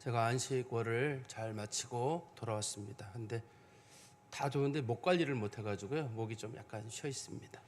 제가 안식월을 잘 마치고 돌아왔습니다. 근데 다 좋은데 목 관리를 못 해가지고요. 목이 좀 약간 쉬어 있습니다.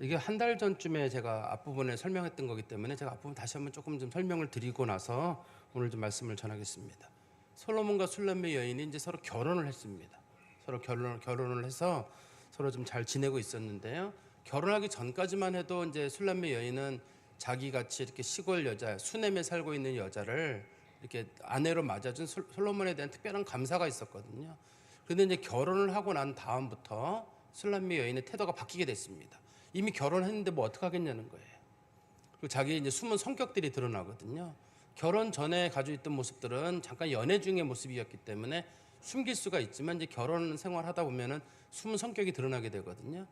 이게 한 달 전쯤에 제가 앞부분에 설명했던 거기 때문에 제가 앞부분 다시 한번 조금 좀 설명을 드리고 나서 오늘 좀 말씀을 전하겠습니다. 솔로몬과 술람미 여인이 이제 서로 결혼을 했습니다. 서로 결혼을 해서 서로 좀 잘 지내고 있었는데요. 결혼하기 전까지만 해도 이제 술람미 여인은 자기 같이 이렇게 시골 여자, 수넴에 살고 있는 여자를 이렇게 아내로 맞아준 솔로몬에 대한 특별한 감사가 있었거든요. 그런데 이제 결혼을 하고 난 다음부터 술람미 여인의 태도가 바뀌게 됐습니다. 이미 결혼했는데 뭐 어떡하겠냐는 거예요. 그리고 자기의 이제 숨은 성격들이 드러나거든요. 결혼 전에 가지고 있던 모습들은 잠깐 연애 중의 모습이었기 때문에 숨길 수가 있지만 이제 결혼 생활하다 보면은 숨은 성격이 드러나게 되거든요.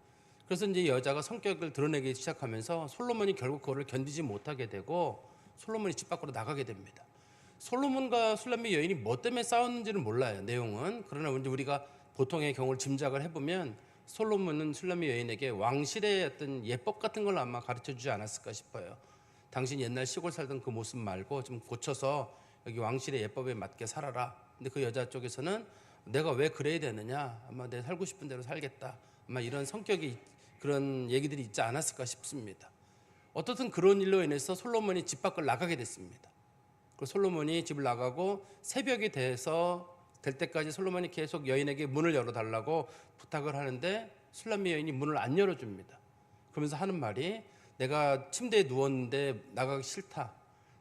그래서 이제 여자가 성격을 드러내기 시작하면서 솔로몬이 결국 그거를 견디지 못하게 되고 솔로몬이 집 밖으로 나가게 됩니다. 솔로몬과 술람미 여인이 뭐 때문에 싸웠는지는 몰라요, 내용은. 그러나 이제 우리가 보통의 경우를 짐작을 해보면 솔로몬은 술람미 여인에게 왕실의 어떤 예법 같은 걸 아마 가르쳐주지 않았을까 싶어요. 당신 옛날 시골 살던 그 모습 말고 좀 고쳐서 여기 왕실의 예법에 맞게 살아라. 근데 그 여자 쪽에서는 내가 왜 그래야 되느냐, 아마 내 살고 싶은 대로 살겠다, 아마 이런 성격이, 그런 얘기들이 있지 않았을까 싶습니다. 어떻든 그런 일로 인해서 솔로몬이 집 밖을 나가게 됐습니다. 그 솔로몬이 집을 나가고 새벽이 될 때까지 솔로몬이 계속 여인에게 문을 열어달라고 부탁을 하는데 술람미 여인이 문을 안 열어줍니다. 그러면서 하는 말이, 내가 침대에 누웠는데 나가기 싫다.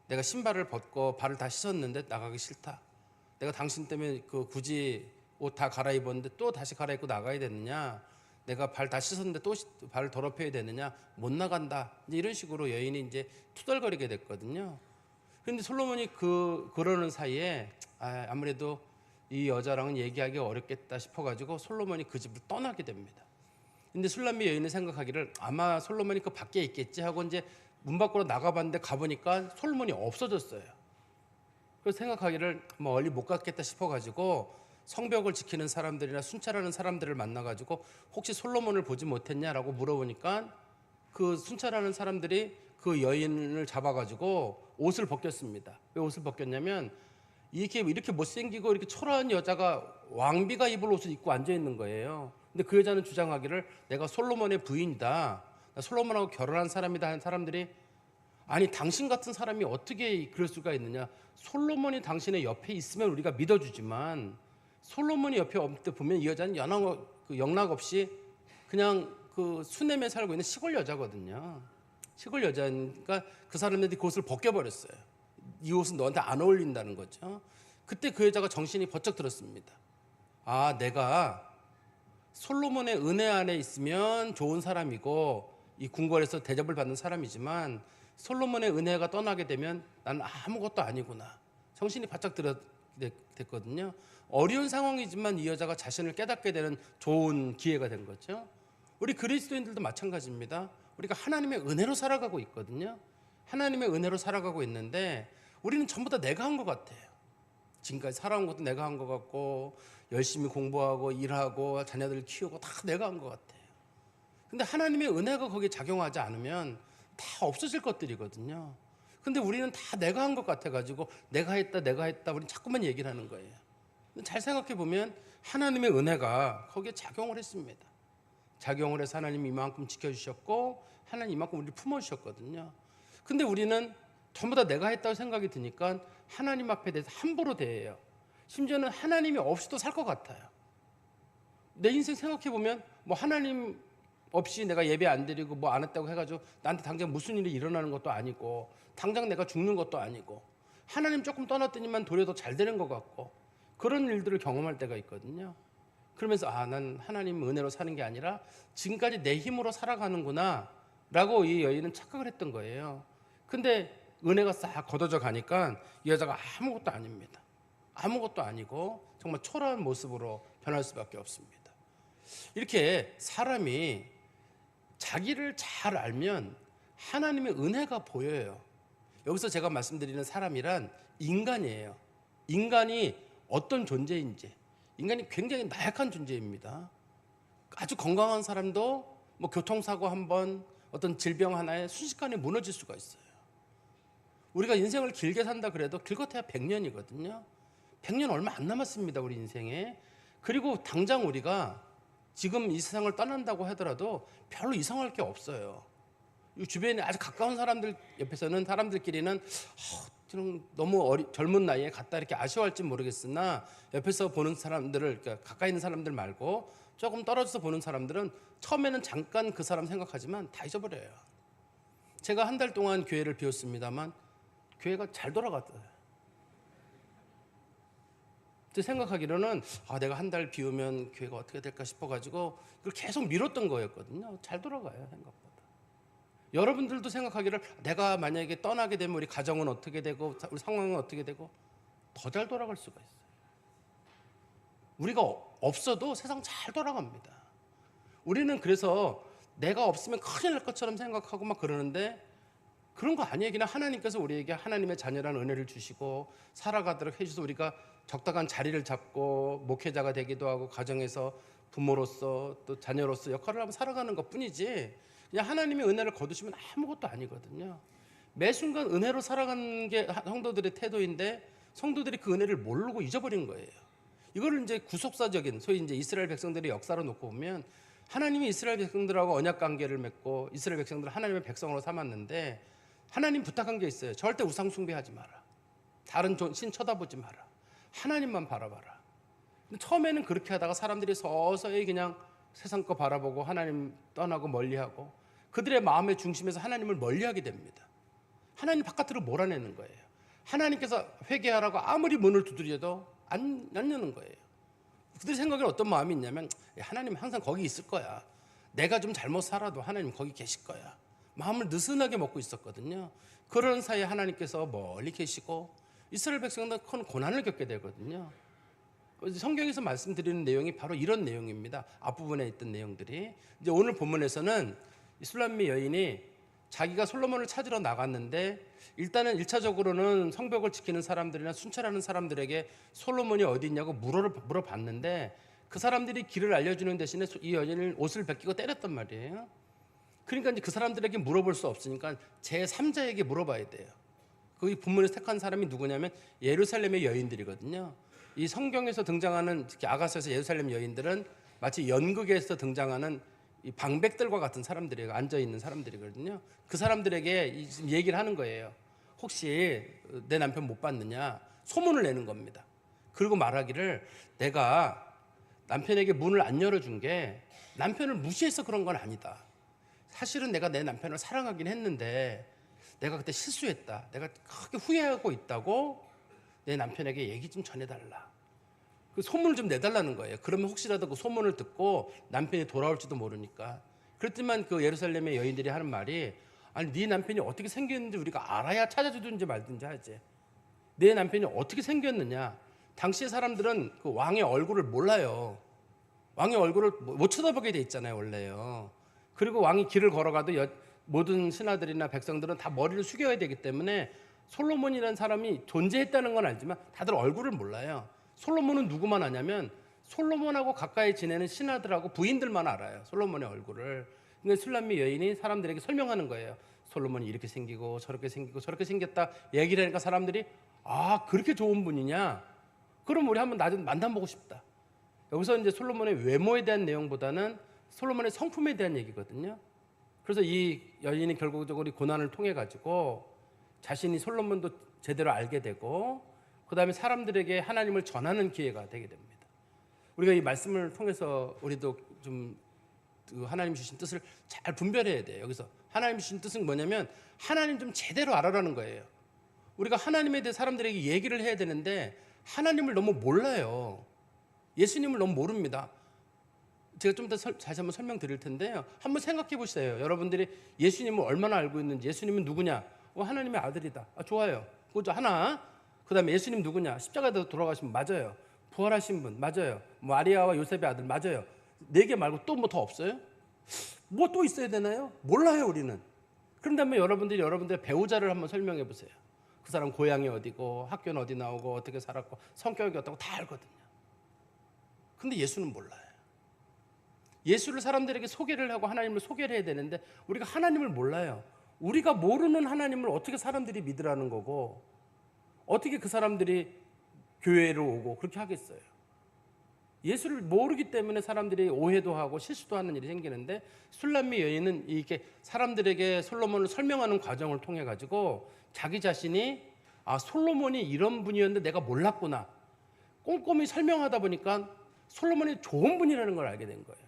내가 신발을 벗고 발을 다 씻었는데 나가기 싫다. 내가 당신 때문에 굳이 옷 다 갈아입었는데 또 다시 갈아입고 나가야 되느냐. 내가 발 다 씻었는데 또 발을 더럽혀야 되느냐. 못 나간다. 이제 이런 식으로 여인이 이제 투덜거리게 됐거든요. 그런데 솔로몬이 그러는 사이에 아무래도 이 여자랑은 얘기하기 어렵겠다 싶어가지고 솔로몬이 그 집을 떠나게 됩니다. 근데 술람미 여인은 생각하기를 아마 솔로몬이 그 밖에 있겠지 하고 이제 문 밖으로 나가봤는데 가보니까 솔로몬이 없어졌어요. 그래서 생각하기를 멀리 못 갔겠다 싶어가지고 성벽을 지키는 사람들이나 순찰하는 사람들을 만나가지고 혹시 솔로몬을 보지 못했냐라고 물어보니까 그 순찰하는 사람들이 그 여인을 잡아가지고 옷을 벗겼습니다. 왜 옷을 벗겼냐면 이렇게 못생기고 이렇게 초라한 여자가 왕비가 입을 옷을 입고 앉아 있는 거예요. 근데 그 여자는 주장하기를 내가 솔로몬의 부인이다, 솔로몬하고 결혼한 사람이다 하는 사람들이, 아니 당신 같은 사람이 어떻게 그럴 수가 있느냐. 솔로몬이 당신의 옆에 있으면 우리가 믿어주지만 솔로몬이 옆에 없을 때 보면 이 여자는 영락 없이 그냥 그 수넴에 살고 있는 시골 여자거든요. 시골 여자니까 그 사람들이 그 옷을 벗겨버렸어요. 이 옷은 너한테 안 어울린다는 거죠. 그때 그 여자가 정신이 번쩍 들었습니다. 내가 솔로몬의 은혜 안에 있으면 좋은 사람이고 이 궁궐에서 대접을 받는 사람이지만 솔로몬의 은혜가 떠나게 되면 난 아무것도 아니구나. 정신이 바짝 됐거든요. 어려운 상황이지만 이 여자가 자신을 깨닫게 되는 좋은 기회가 된 거죠. 우리 그리스도인들도 마찬가지입니다. 우리가 하나님의 은혜로 살아가고 있거든요. 하나님의 은혜로 살아가고 있는데 우리는 전부 다 내가 한 것 같아요. 지금까지 살아온 것도 내가 한 것 같고 열심히 공부하고 일하고 자녀들 키우고 다 내가 한 것 같아요. 근데 하나님의 은혜가 거기에 작용하지 않으면 다 없어질 것들이거든요. 근데 우리는 다 내가 한 것 같아가지고 내가 했다 우리는 자꾸만 얘기를 하는 거예요. 근데 잘 생각해 보면 하나님의 은혜가 거기에 작용을 했습니다. 작용을 해서 하나님이 이만큼 지켜주셨고 하나님 이만큼 우리를 품어주셨거든요. 근데 우리는 전부 다 내가 했다고 생각이 드니까 하나님 앞에 대해서 함부로 대해요. 심지어는 하나님이 없이도 살 것 같아요. 내 인생 생각해 보면 뭐 하나님 없이 내가 예배 안 드리고 뭐 안 했다고 해가지고 나한테 당장 무슨 일이 일어나는 것도 아니고 당장 내가 죽는 것도 아니고 하나님 조금 떠났더니만 도리어 더 잘 되는 것 같고 그런 일들을 경험할 때가 있거든요. 그러면서 난 하나님 은혜로 사는 게 아니라 지금까지 내 힘으로 살아가는구나 라고 이 여인은 착각을 했던 거예요. 근데 은혜가 싹 걷어져 가니까 이 여자가 아무것도 아닙니다. 아무것도 아니고 정말 초라한 모습으로 변할 수밖에 없습니다. 이렇게 사람이 자기를 잘 알면 하나님의 은혜가 보여요. 여기서 제가 말씀드리는 사람이란 인간이에요. 인간이 어떤 존재인지. 인간이 굉장히 나약한 존재입니다. 아주 건강한 사람도 뭐 교통사고 한 번, 어떤 질병 하나에 순식간에 무너질 수가 있어요. 우리가 인생을 길게 산다 그래도 길것해야 100년이거든요. 100년 얼마 안 남았습니다, 우리 인생에. 그리고 당장 우리가 지금 이 세상을 떠난다고 하더라도 별로 이상할 게 없어요. 주변에 아주 가까운 사람들 옆에서는 사람들끼리는 너무 젊은 나이에 갔다 이렇게 아쉬워할지 모르겠으나 옆에서 보는 사람들을, 그러니까 가까이 있는 사람들 말고 조금 떨어져서 보는 사람들은 처음에는 잠깐 그 사람 생각하지만 다 잊어버려요. 제가 한 달 동안 교회를 비웠습니다만 교회가 잘 돌아갔어요. 제 생각하기로는 내가 한 달 비우면 교회가 어떻게 될까 싶어가지고 그걸 계속 미뤘던 거였거든요. 잘 돌아가요, 생각보다. 여러분들도 생각하기를 내가 만약에 떠나게 되면 우리 가정은 어떻게 되고 우리 상황은 어떻게 되고 더 잘 돌아갈 수가 있어요. 우리가 없어도 세상 잘 돌아갑니다. 우리는 그래서 내가 없으면 큰일 날 것처럼 생각하고 막 그러는데 그런 거 아니에요. 그냥 하나님께서 우리에게 하나님의 자녀라는 은혜를 주시고 살아가도록 해주셔서 우리가 적당한 자리를 잡고 목회자가 되기도 하고 가정에서 부모로서 또 자녀로서 역할을 하면 살아가는 것뿐이지 그냥 하나님의 은혜를 거두시면 아무것도 아니거든요. 매 순간 은혜로 살아가는 게 성도들의 태도인데 성도들이 그 은혜를 모르고 잊어버린 거예요. 이거를 이제 구속사적인 소위 이제 이스라엘 백성들의 역사로 놓고 보면 하나님이 이스라엘 백성들하고 언약 관계를 맺고 이스라엘 백성들을 하나님의 백성으로 삼았는데 하나님 부탁한 게 있어요. 절대 우상 숭배하지 마라. 다른 신 쳐다보지 마라. 하나님만 바라봐라. 근데 처음에는 그렇게 하다가 사람들이 서서히 그냥 세상 거 바라보고 하나님 떠나고 멀리하고 그들의 마음의 중심에서 하나님을 멀리하게 됩니다. 하나님 바깥으로 몰아내는 거예요. 하나님께서 회개하라고 아무리 문을 두드려도 안 여는 거예요. 그들 생각에 어떤 마음이 있냐면 하나님 항상 거기 있을 거야. 내가 좀 잘못 살아도 하나님 거기 계실 거야. 마음을 느슨하게 먹고 있었거든요. 그런 사이에 하나님께서 멀리 계시고 이스라엘 백성들은 큰 고난을 겪게 되거든요. 성경에서 말씀드리는 내용이 바로 이런 내용입니다. 앞부분에 있던 내용들이. 이제 오늘 본문에서는 술람미 여인이 자기가 솔로몬을 찾으러 나갔는데 일단은 1차적으로는 성벽을 지키는 사람들이나 순찰하는 사람들에게 솔로몬이 어디 있냐고 물어봤는데 그 사람들이 길을 알려주는 대신에 이 여인을 옷을 벗기고 때렸단 말이에요. 그러니까 이제 그 사람들에게 물어볼 수 없으니까 제3자에게 물어봐야 돼요. 그 본문에서 택한 사람이 누구냐면 예루살렘의 여인들이거든요. 이 성경에서 등장하는 특히 아가서에서 예루살렘 여인들은 마치 연극에서 등장하는 이 방백들과 같은 사람들이에요. 앉아 있는 사람들이거든요. 그 사람들에게 지금 얘기를 하는 거예요. 혹시 내 남편 못 봤느냐? 소문을 내는 겁니다. 그리고 말하기를 내가 남편에게 문을 안 열어준 게 남편을 무시해서 그런 건 아니다. 사실은 내가 내 남편을 사랑하긴 했는데 내가 그때 실수했다. 내가 크게 후회하고 있다고 내 남편에게 얘기 좀 전해달라. 그 소문을 좀 내달라는 거예요. 그러면 혹시라도 그 소문을 듣고 남편이 돌아올지도 모르니까. 그렇지만 그 예루살렘의 여인들이 하는 말이 아니 네 남편이 어떻게 생겼는지 우리가 알아야 찾아주든지 말든지 하지. 내 남편이 어떻게 생겼느냐. 당시의 사람들은 그 왕의 얼굴을 몰라요. 왕의 얼굴을 못 쳐다보게 돼 있잖아요, 원래요. 그리고 왕이 길을 걸어가도 모든 신하들이나 백성들은 다 머리를 숙여야 되기 때문에 솔로몬이라는 사람이 존재했다는 건 알지만 다들 얼굴을 몰라요. 솔로몬은 누구만 아냐면 솔로몬하고 가까이 지내는 신하들하고 부인들만 알아요. 솔로몬의 얼굴을. 그러니까 술람미 여인이 사람들에게 설명하는 거예요. 솔로몬이 이렇게 생기고 저렇게 생기고 저렇게 생겼다 얘기를 하니까 사람들이 아 그렇게 좋은 분이냐? 그럼 우리 한번 나 좀 만나보고 싶다. 여기서 이제 솔로몬의 외모에 대한 내용보다는 솔로몬의 성품에 대한 얘기거든요. 그래서 이 여인이 결국적으로 고난을 통해 가지고 자신이 솔로몬도 제대로 알게 되고 그 다음에 사람들에게 하나님을 전하는 기회가 되게 됩니다. 우리가 이 말씀을 통해서 우리도 좀 하나님 주신 뜻을 잘 분별해야 돼요. 여기서 하나님 주신 뜻은 뭐냐면 하나님 좀 제대로 알아라는 거예요. 우리가 하나님에 대해 사람들에게 얘기를 해야 되는데 하나님을 너무 몰라요. 예수님을 너무 모릅니다. 제가 좀 더 다시 한번 설명드릴 텐데요. 한번 생각해 보세요. 여러분들이 예수님을 얼마나 알고 있는지. 예수님은 누구냐? 하나님의 아들이다. 좋아요. 그죠? 하나. 그 다음에 예수님 누구냐? 십자가에서 돌아가신 분 맞아요. 부활하신 분 맞아요. 마리아와 요셉의 아들 맞아요. 4개 말고 또 뭐 더 없어요? 뭐 또 있어야 되나요? 몰라요 우리는. 그런 다음에 여러분들의 배우자를 한번 설명해 보세요. 그 사람 고향이 어디고 학교는 어디 나오고 어떻게 살았고 성격이 어떻고 다 알거든요. 근데 예수는 몰라요. 예수를 사람들에게 소개를 하고 하나님을 소개를 해야 되는데 우리가 하나님을 몰라요. 우리가 모르는 하나님을 어떻게 사람들이 믿으라는 거고 어떻게 그 사람들이 교회로 오고 그렇게 하겠어요. 예수를 모르기 때문에 사람들이 오해도 하고 실수도 하는 일이 생기는데 술람미 여인은 이렇게 사람들에게 솔로몬을 설명하는 과정을 통해 가지고 자기 자신이 솔로몬이 이런 분이었는데 내가 몰랐구나. 꼼꼼히 설명하다 보니까 솔로몬이 좋은 분이라는 걸 알게 된 거예요.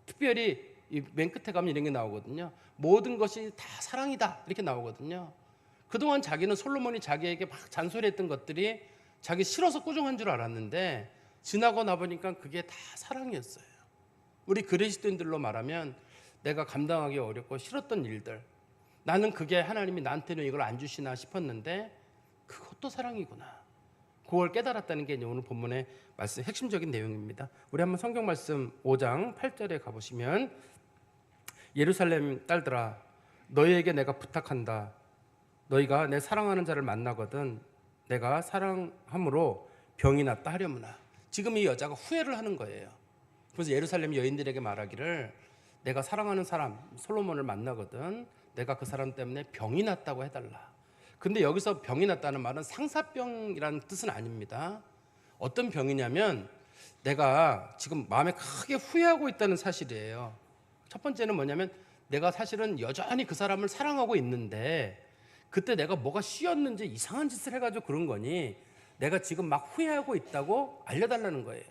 특별히 맨 끝에 가면 이런 게 나오거든요. 모든 것이 다 사랑이다 이렇게 나오거든요. 그동안 자기는 솔로몬이 자기에게 막 잔소리했던 것들이 자기 싫어서 꾸중한 줄 알았는데 지나고 나보니까 그게 다 사랑이었어요. 우리 그리스도인들로 말하면 내가 감당하기 어렵고 싫었던 일들, 나는 그게 하나님이 나한테는 이걸 안 주시나 싶었는데 그것도 사랑이구나. 그걸 깨달았다는 게 오늘 본문의 말씀 핵심적인 내용입니다. 우리 한번 성경 말씀 5장 8절에 가보시면 예루살렘 딸들아 너희에게 내가 부탁한다. 너희가 내 사랑하는 자를 만나거든 내가 사랑함으로 병이 낫다 하려무나. 지금 이 여자가 후회를 하는 거예요. 그래서 예루살렘 여인들에게 말하기를 내가 사랑하는 사람 솔로몬을 만나거든 내가 그 사람 때문에 병이 났다고 해달라. 근데 여기서 병이 났다는 말은 상사병이라는 뜻은 아닙니다. 어떤 병이냐면 내가 지금 마음에 크게 후회하고 있다는 사실이에요. 첫 번째는 뭐냐면 내가 사실은 여전히 그 사람을 사랑하고 있는데 그때 내가 뭐가 씌었는지 이상한 짓을 해가지고 그런 거니 내가 지금 막 후회하고 있다고 알려달라는 거예요.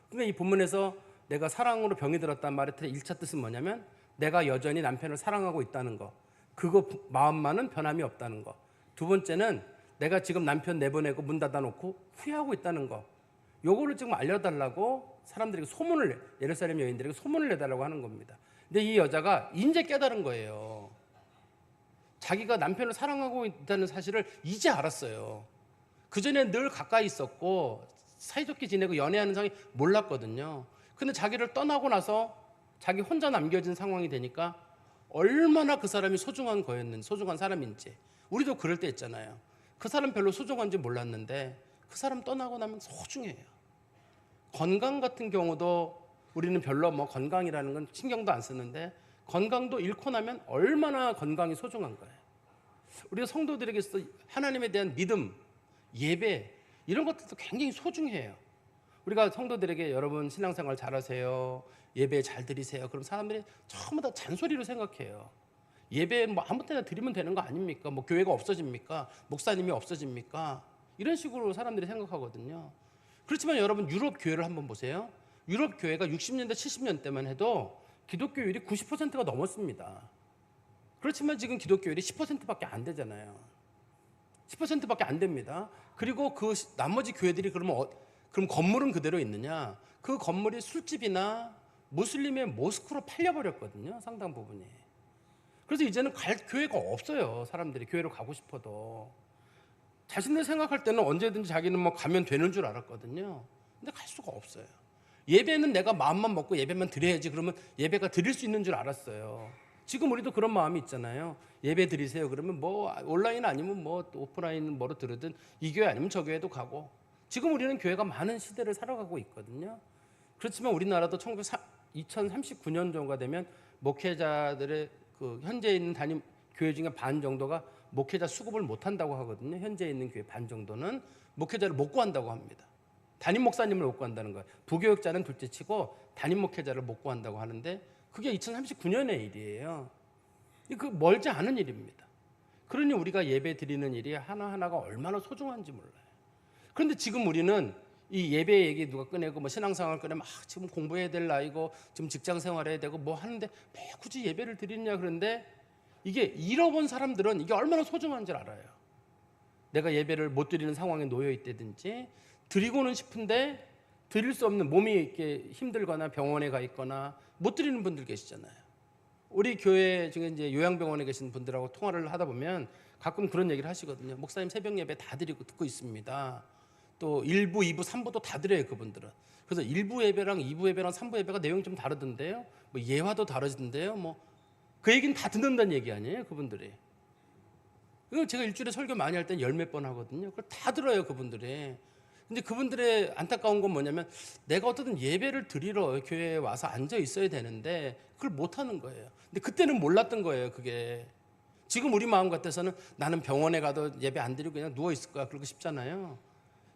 그러니까 이 본문에서 내가 사랑으로 병이 들었다는 말의 1차 뜻은 뭐냐면 내가 여전히 남편을 사랑하고 있다는 거, 그거 마음만은 변함이 없다는 거. 두 번째는 내가 지금 남편 내보내고 문 닫아놓고 후회하고 있다는 거, 요거를 지금 알려달라고 사람들에게 예루살렘 여인들에게 소문을 내달라고 하는 겁니다. 근데 이 여자가 이제 깨달은 거예요. 자기가 남편을 사랑하고 있다는 사실을 이제 알았어요. 그전에 늘 가까이 있었고 사이좋게 지내고 연애하는 상황이 몰랐거든요. 근데 자기를 떠나고 나서 자기 혼자 남겨진 상황이 되니까 얼마나 그 사람이 소중한 거였는지, 소중한 사람인지. 우리도 그럴 때 있잖아요. 그 사람 별로 소중한지 몰랐는데 그 사람 떠나고 나면 소중해요. 건강 같은 경우도 우리는 별로 건강이라는 건 신경도 안 쓰는데 건강도 잃고 나면 얼마나 건강이 소중한 거예요. 우리가 성도들에게서 하나님에 대한 믿음, 예배 이런 것들도 굉장히 소중해요. 우리가 성도들에게 여러분 신앙생활 잘하세요, 예배 잘 드리세요. 그럼 사람들이 전부 다 잔소리로 생각해요. 예배 아무 때나 드리면 되는 거 아닙니까? 교회가 없어집니까? 목사님이 없어집니까? 이런 식으로 사람들이 생각하거든요. 그렇지만 여러분 유럽 교회를 한번 보세요. 유럽 교회가 60년대 70년대만 해도 기독교율이 90%가 넘었습니다. 그렇지만 지금 기독교율이 10%밖에 안 되잖아요. 10%밖에 안 됩니다. 그리고 그 나머지 교회들이 그럼 건물은 그대로 있느냐? 그 건물이 술집이나 무슬림의 모스크로 팔려버렸거든요. 상당 부분이. 그래서 이제는 갈 교회가 없어요. 사람들이 교회로 가고 싶어도. 자신들 생각할 때는 언제든지 자기는 가면 되는 줄 알았거든요. 근데 갈 수가 없어요. 예배는 내가 마음만 먹고 예배만 드려야지 그러면 예배가 드릴 수 있는 줄 알았어요. 지금 우리도 그런 마음이 있잖아요. 예배 드리세요 그러면 온라인 아니면 오프라인 뭐로 들으든 이 교회 아니면 저 교회도 가고. 지금 우리는 교회가 많은 시대를 살아가고 있거든요. 그렇지만 우리나라도 2039년도가 되면 목회자들의 현재 있는 담임 교회 중에 반 정도가 목회자 수급을 못 한다고 하거든요. 현재 있는 교회 반 정도는 목회자를 못 구한다고 합니다. 담임 목사님을 못 구한다는 거예요. 부교육자는 둘째치고 담임 목회자를 못 구한다고 하는데 그게 2039년의 일이에요. 그 멀지 않은 일입니다. 그러니 우리가 예배 드리는 일이 하나하나가 얼마나 소중한지 몰라요. 그런데 지금 우리는 이 예배 얘기 누가 꺼내고 신앙생활 꺼내면 지금 공부해야 될 나이고 지금 직장 생활해야 되고 하는데 왜 굳이 예배를 드리냐 그런데 이게 잃어본 사람들은 이게 얼마나 소중한지 알아요. 내가 예배를 못 드리는 상황에 놓여 있다든지 드리고는 싶은데 드릴 수 없는 몸이 이렇게 힘들거나 병원에 가 있거나 못 드리는 분들 계시잖아요. 우리 교회 중에 이제 요양병원에 계신 분들하고 통화를 하다 보면 가끔 그런 얘기를 하시거든요. 목사님 새벽 예배 다 드리고 듣고 있습니다. 또 1부, 2부, 3부도 다 드려요 그분들은. 그래서 1부 예배랑 2부 예배랑 3부 예배가 내용이 좀 다르던데요. 예화도 다르던데요. 그 얘기는 다 듣는다는 얘기 아니에요 그분들이. 이거 제가 일주일에 설교 많이 할 땐 10몇 번 하거든요. 그걸 다 들어요 그분들이. 근데 그분들의 안타까운 건 뭐냐면 내가 어떤 예배를 드리러 교회에 와서 앉아 있어야 되는데 그걸 못 하는 거예요. 근데 그때는 몰랐던 거예요, 그게. 지금 우리 마음 같아서는 나는 병원에 가도 예배 안 드리고 그냥 누워 있을 거야. 그러고 싶잖아요.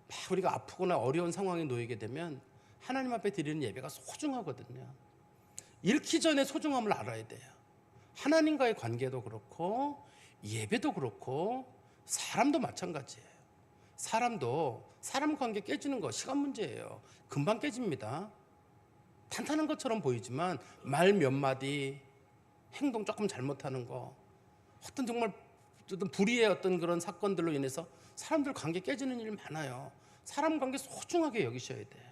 막 우리가 아프거나 어려운 상황에 놓이게 되면 하나님 앞에 드리는 예배가 소중하거든요. 잃기 전에 소중함을 알아야 돼요. 하나님과의 관계도 그렇고 예배도 그렇고 사람도 마찬가지예요. 사람 관계 깨지는 거 시간 문제예요. 금방 깨집니다. 탄탄한 것처럼 보이지만 말 몇 마디, 행동 조금 잘못하는 거, 어떤 정말 어떤 불의의 어떤 그런 사건들로 인해서 사람들 관계 깨지는 일이 많아요. 사람 관계 소중하게 여기셔야 돼요.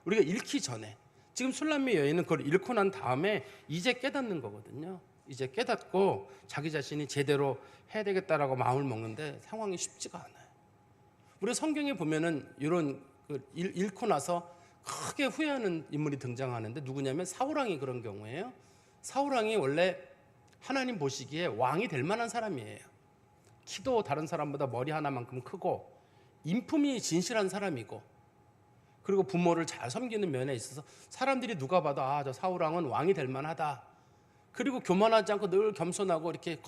우리가 잃기 전에, 지금 술람미 여인은 그걸 잃고 난 다음에 이제 깨닫는 거거든요. 이제 깨닫고 자기 자신이 제대로 해야 되겠다라고 마음을 먹는데 상황이 쉽지가 않아요. 우리 성경에 보면은 이런 잃고 나서 크게 후회하는 인물이 등장하는데 누구냐면 사울왕이 그런 경우예요. 사울왕이 원래 하나님 보시기에 왕이 될 만한 사람이에요. 키도 다른 사람보다 머리 하나만큼 크고 인품이 진실한 사람이고 그리고 부모를 잘 섬기는 면에 있어서 사람들이 누가 봐도 저 사울왕은 왕이 될 만하다. 그리고 교만하지 않고 늘 겸손하고 이렇게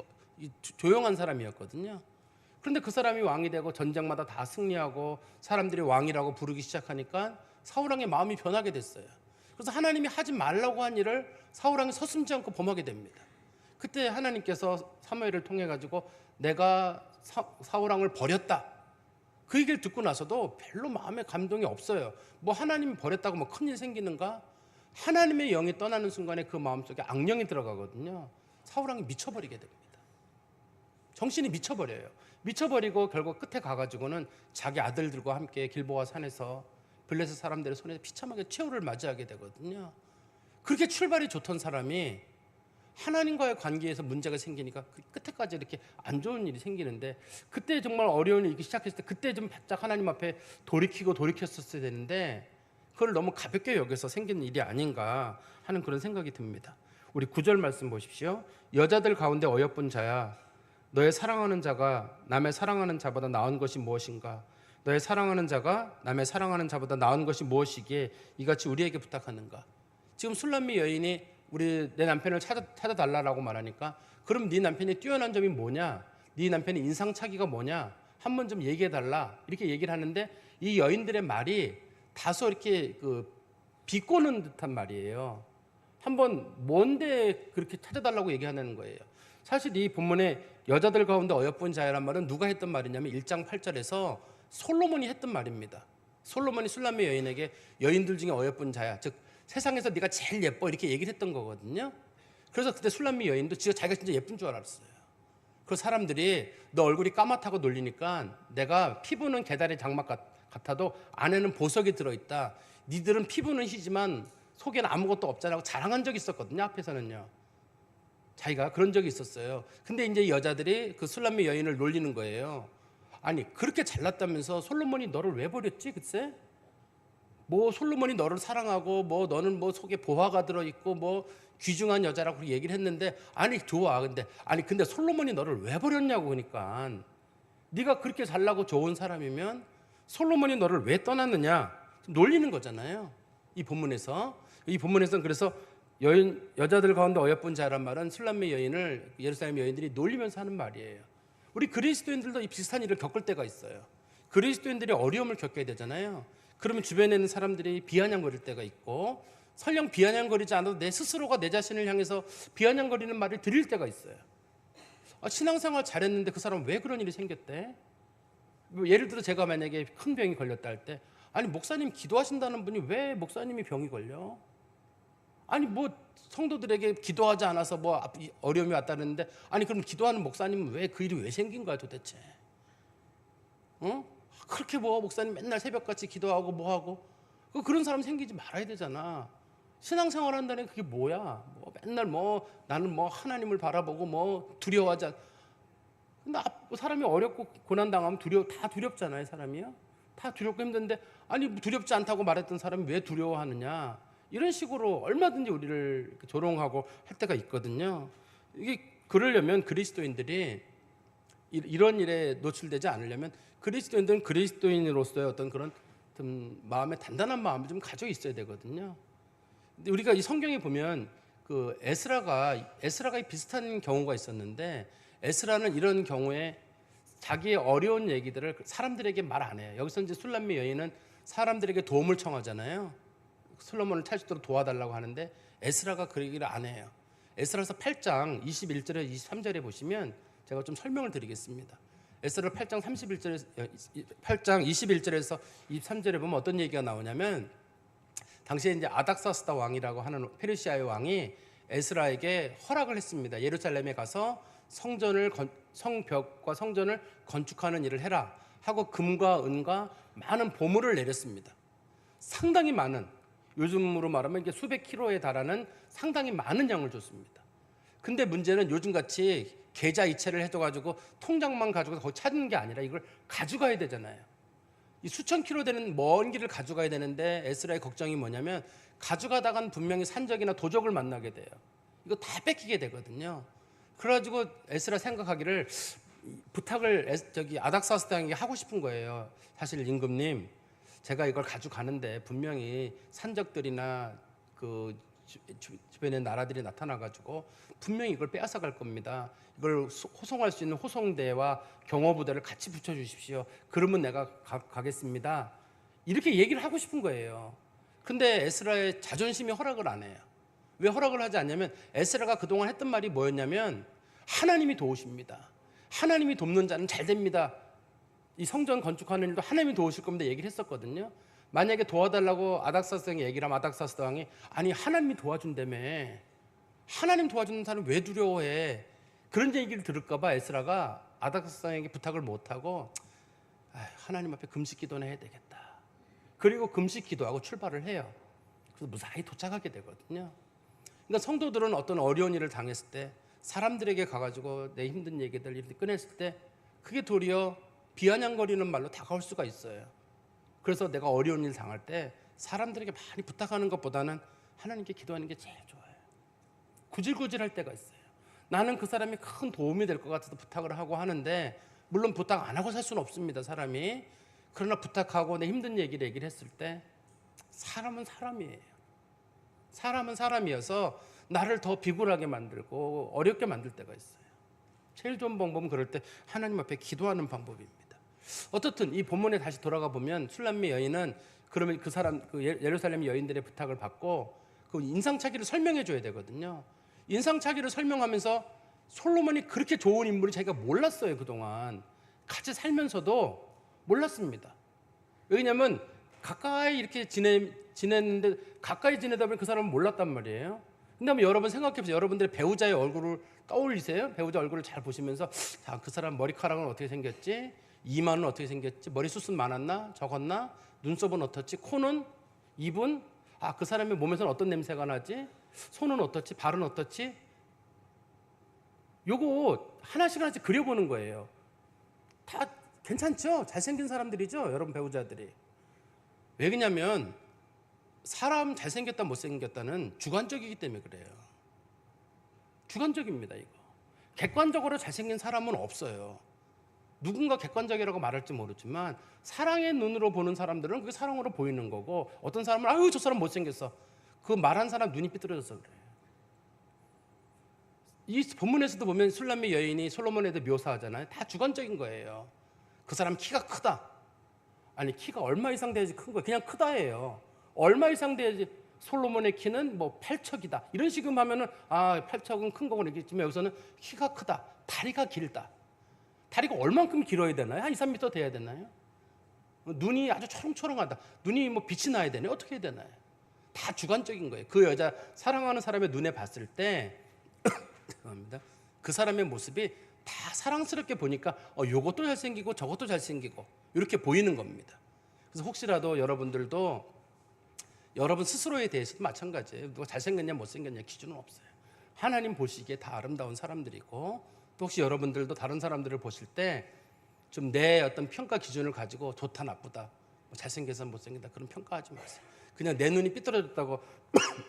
조용한 사람이었거든요. 그런데 그 사람이 왕이 되고 전쟁마다 다 승리하고 사람들이 왕이라고 부르기 시작하니까 사울왕의 마음이 변하게 됐어요. 그래서 하나님이 하지 말라고 한 일을 사울왕이 서슴지 않고 범하게 됩니다. 그때 하나님께서 사무엘을 통해 가지고 내가 사울왕을 버렸다. 그 얘기를 듣고 나서도 별로 마음에 감동이 없어요. 뭐 하나님이 버렸다고 뭐 큰일 생기는가? 하나님의 영이 떠나는 순간에 그 마음속에 악령이 들어가거든요. 사울왕이 미쳐버리게 됩니다. 정신이 미쳐버려요. 미쳐버리고 결국 끝에 가가지고는 자기 아들들과 함께 길보아 산에서 블레셋 사람들의 손에 비참하게 최후를 맞이하게 되거든요. 그렇게 출발이 좋던 사람이 하나님과의 관계에서 문제가 생기니까 그 끝에까지 이렇게 안 좋은 일이 생기는데 그때 정말 어려운 일이 있기 시작했을 때 그때 좀 바짝 하나님 앞에 돌이켰었어야 되는데 그걸 너무 가볍게 여겨서 생긴 일이 아닌가 하는 그런 생각이 듭니다. 우리 9절 말씀 보십시오. 여자들 가운데 어여쁜 자야 너의 사랑하는 자가 남의 사랑하는 자보다 나은 것이 무엇인가? 너의 사랑하는 자가 남의 사랑하는 자보다 나은 것이 무엇이기에 이같이 우리에게 부탁하는가? 지금 술람미 여인이 내 남편을 찾아달라고 말하니까 그럼 네 남편이 뛰어난 점이 뭐냐? 네 남편의 인상착의가 뭐냐? 한번 좀 얘기해달라 이렇게 얘기를 하는데 이 여인들의 말이 다소 이렇게 비꼬는 듯한 말이에요. 한번 뭔데 그렇게 찾아달라고 얘기하는 거예요. 사실 이 본문에 여자들 가운데 어여쁜 자야란 말은 누가 했던 말이냐면 1장 8절에서 솔로몬이 했던 말입니다. 솔로몬이 술람미 여인에게 여인들 중에 어여쁜 자야, 즉 세상에서 네가 제일 예뻐 이렇게 얘기를 했던 거거든요. 그래서 그때 술람미 여인도 자기가 진짜 예쁜 줄 알았어요. 그래서 사람들이 너 얼굴이 까맣다고 놀리니까 내가 피부는 개다리 장막 같아도 안에는 보석이 들어있다. 니들은 피부는 희지만 속에는 아무것도 없잖아 고 자랑한 적이 있었거든요. 앞에서는요. 자기가 그런 적이 있었어요. 근데 이제 여자들이 그 술람미 여인을 놀리는 거예요. 아니 그렇게 잘났다면서 솔로몬이 너를 왜 버렸지 글쎄? 뭐 솔로몬이 너를 사랑하고 뭐 너는 뭐 속에 보화가 들어있고 뭐 귀중한 여자라고 얘기를 했는데 아니 좋아 근데 솔로몬이 너를 왜 버렸냐고. 그러니까 네가 그렇게 잘나고 좋은 사람이면 솔로몬이 너를 왜 떠났느냐 놀리는 거잖아요. 이 본문에서는 그래서 여자들 가운데 어여쁜 자란 말은 술람미 여인을 예루살렘 여인들이 놀리면서 하는 말이에요. 우리 그리스도인들도 이 비슷한 일을 겪을 때가 있어요. 그리스도인들이 어려움을 겪게 되잖아요. 그러면 주변에 있는 사람들이 비아냥거릴 때가 있고 설령 비아냥거리지 않아도 내 스스로가 내 자신을 향해서 비아냥거리는 말을 드릴 때가 있어요. 신앙생활 잘했는데 그 사람은 왜 그런 일이 생겼대? 예를 들어 제가 만약에 큰 병이 걸렸다 할 때 아니 목사님 기도하신다는 분이 왜 목사님이 병이 걸려? 아니 뭐 성도들에게 기도하지 않아서 뭐 어려움이 왔다는데 아니 그럼 기도하는 목사님은 왜 그 일이 왜 생긴 거야 도대체? 그렇게 뭐 목사님 맨날 새벽같이 기도하고 뭐하고 그런 사람 생기지 말아야 되잖아. 신앙생활 한다는 그게 뭐야? 뭐 맨날 뭐 나는 뭐 하나님을 바라보고 뭐 두려워하지 않. 근데 사람이 어렵고 고난 당하면 다 두렵잖아요. 사람이요. 다 두렵고 힘든데 아니 두렵지 않다고 말했던 사람이 왜 두려워하느냐? 이런 식으로 얼마든지 우리를 조롱하고 할 때가 있거든요. 이게 그러려면 그리스도인들이 이런 일에 노출되지 않으려면 그리스도인들은 그리스도인으로서의 어떤 그런 좀 마음에 단단한 마음을 좀 가지고 있어야 되거든요. 근데 우리가 이 성경에 보면 그 에스라가 비슷한 경우가 있었는데, 에스라는 이런 경우에 자기의 어려운 얘기들을 사람들에게 말 안 해요. 여기서 이제 술람미 여인은 사람들에게 도움을 청하잖아요. 솔로몬을 탈 수 있도록 도와달라고 하는데 에스라가 그 얘기를 안 해요. 에스라서 8장 21절에 23절에 보시면 제가 좀 설명을 드리겠습니다. 에스라 8장 21절에서 23절에 보면 어떤 얘기가 나오냐면, 당시에 이제 아닥사스다 왕이라고 하는 페르시아의 왕이 에스라에게 허락을 했습니다. 예루살렘에 가서 성벽과 성전을 건축하는 일을 해라 하고 금과 은과 많은 보물을 내렸습니다. 상당히 많은, 요즘으로 말하면 이게 수백 킬로에 달하는 상당히 많은 양을 줬습니다. 근데 문제는 요즘같이 계좌 이체를 해줘가지고 통장만 가지고 거기 찾는 게 아니라 이걸 가져가야 되잖아요. 이 수천 킬로 되는 먼 길을 가져가야 되는데 에스라의 걱정이 뭐냐면, 가져가다간 분명히 산적이나 도적을 만나게 돼요. 이거 다 뺏기게 되거든요. 그래가지고 에스라 생각하기를 부탁을 아닥사스다에게 하고 싶은 거예요. 사실 임금님, 제가 이걸 가져가는데 분명히 산적들이나 그 주변의 나라들이 나타나가지고 분명히 이걸 빼앗아 갈 겁니다. 이걸 호송할 수 있는 호송대와 경호부대를 같이 붙여주십시오. 그러면 내가 가겠습니다. 이렇게 얘기를 하고 싶은 거예요. 근데 에스라의 자존심이 허락을 안 해요. 왜 허락을 하지 않냐면, 에스라가 그동안 했던 말이 뭐였냐면, 하나님이 도우십니다. 하나님이 돕는 자는 잘 됩니다. 이 성전 건축하는 일도 하나님이 도우실 겁니다 얘기를 했었거든요. 만약에 도와달라고 아닥사스 왕이 얘기를 하면 아닥사스 왕이, 아니 하나님이 도와준다며, 하나님 도와주는 사람 왜 두려워해? 그런 얘기를 들을까 봐 에스라가 아닥사스 왕에게 부탁을 못하고, 하나님 앞에 금식 기도는 해야 되겠다. 그리고 금식 기도하고 출발을 해요. 그래서 무사히 도착하게 되거든요. 그러니까 성도들은 어떤 어려운 일을 당했을 때, 사람들에게 가가지고 내 힘든 얘기들 이렇게 꺼냈을 때, 그게 도리어 비아냥거리는 말로 다가올 수가 있어요. 그래서 내가 어려운 일 당할 때 사람들에게 많이 부탁하는 것보다는 하나님께 기도하는 게 제일 좋아요. 구질구질할 때가 있어요. 나는 그 사람이 큰 도움이 될 것 같아서 부탁을 하고 하는데, 물론 부탁 안 하고 살 수는 없습니다, 사람이. 그러나 부탁하고 내 힘든 얘기를 했을 때, 사람은 사람이에요. 사람은 사람이어서 나를 더 비굴하게 만들고 어렵게 만들 때가 있어요. 제일 좋은 방법은 그럴 때 하나님 앞에 기도하는 방법입니다. 어떻든 이 본문에 다시 돌아가 보면, 술람미 여인은 그러면 그 사람, 그 예루살렘 여인들의 부탁을 받고 그 인상착의를 설명해 줘야 되거든요. 인상착의를 설명하면서 솔로몬이 그렇게 좋은 인물이 자기가 몰랐어요. 그동안 같이 살면서도 몰랐습니다. 왜냐하면 가까이 이렇게 지냈는데, 가까이 지내다 보면 그 사람은 몰랐단 말이에요. 근데 한번 여러분 생각해보세요. 여러분들의 배우자의 얼굴을 떠올리세요. 배우자 얼굴을 잘 보시면서, 자, 그 사람 머리카락은 어떻게 생겼지? 이마는 어떻게 생겼지? 머리숱은 많았나? 적었나? 눈썹은 어떻지? 코는? 입은? 그 사람의 몸에서는 어떤 냄새가 나지? 손은 어떻지? 발은 어떻지? 요거 하나씩 하나씩 그려보는 거예요. 다 괜찮죠? 잘생긴 사람들이죠? 여러분 배우자들이. 왜 그러냐면, 사람 잘생겼다 못생겼다는 주관적이기 때문에 그래요. 주관적입니다. 이거 객관적으로 잘생긴 사람은 없어요. 누군가 객관적이라고 말할지 모르지만, 사랑의 눈으로 보는 사람들은 그게 사랑으로 보이는 거고, 어떤 사람은 아유 저 사람 못생겼어, 그 말한 사람 눈이 삐뚤어져서 그래요. 이 본문에서도 보면 술람미 여인이 솔로몬에 대해 묘사하잖아요. 다 주관적인 거예요. 그 사람 키가 크다. 아니 키가 얼마 이상 돼야지 큰 거예요? 그냥 크다예요. 얼마 이상 돼야지, 솔로몬의 키는 뭐 8척이다 이런 식으로 하면은 8척은 큰 거고 그러겠지만, 여기서는 키가 크다, 다리가 길다. 다리가 얼만큼 길어야 되나요? 한 2, 3m 돼야 되나요? 눈이 아주 초롱초롱하다. 눈이 뭐 빛이 나야 되나요? 어떻게 해야 되나요? 다 주관적인 거예요. 그 여자, 사랑하는 사람의 눈에 봤을 때 죄송합니다. 그 사람의 모습이 다 사랑스럽게 보니까 요것도 잘생기고 저것도 잘생기고 이렇게 보이는 겁니다. 그래서 혹시라도 여러분들도 여러분 스스로에 대해서도 마찬가지예요. 누가 잘생겼냐 못생겼냐 기준은 없어요. 하나님 보시기에 다 아름다운 사람들이고, 또 혹시 여러분들도 다른 사람들을 보실 때 좀 내 어떤 평가 기준을 가지고 좋다 나쁘다, 뭐 잘생겨서 못생긴다 그런 평가하지 마세요. 그냥 내 눈이 삐뚤어졌다고